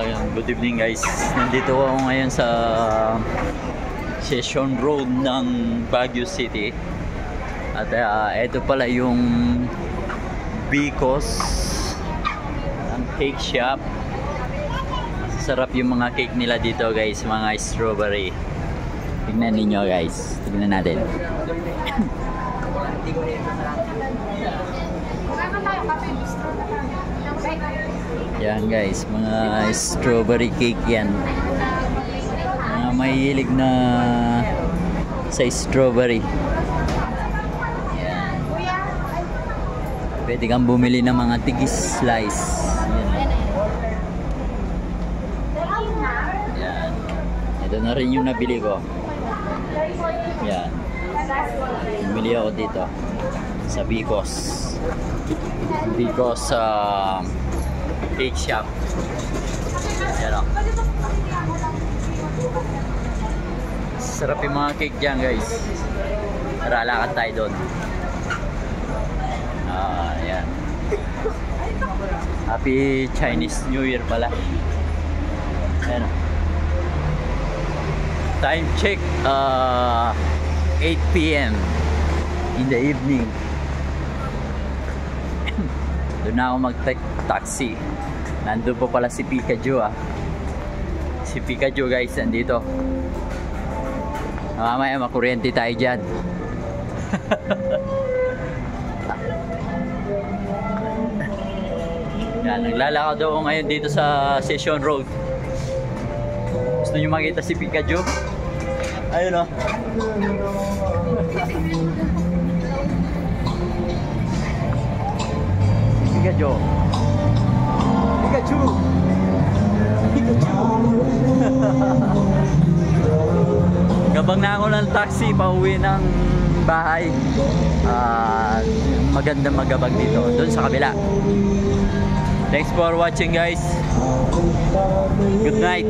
Good evening guys. Nandito ako ngayon sa Session Road ng Baguio City. At ito pala yung Bicos ang cake shop. Masarap yung mga cake nila dito guys, mga strawberry. Tignan ninyo guys. Tignan natin. Yan guys, mga strawberry cake yan. Mga mahilig na sa strawberry. Yan. Pwede kang bumili ng mga tigis slice. Yan. Ito na rin yung nabili ko. Yan. Bumili ako dito sa Bicos. Bicos cake shop. Yan o. Sarap yung mga cake dyan guys. Tara, lakad tayo doon. Yan. Happy Chinese New Year pala. Yan o. Time check 8 PM in the evening. Doon na ako mag-taxi. Nandun po pala si Pikachu Si Pikachu guys, nandito. Mamaya makuryente tayo dyan. Yan, naglalakad ako ngayon dito sa Session Road. Gusto nyo makita si Pikachu? Ayun o. Pikachu. Pikachu. Pikachu. Gabang na ako ng taxi pauwi ng bahay. Maganda magabag dito, doon sa kabila. Thanks for watching guys. Good night.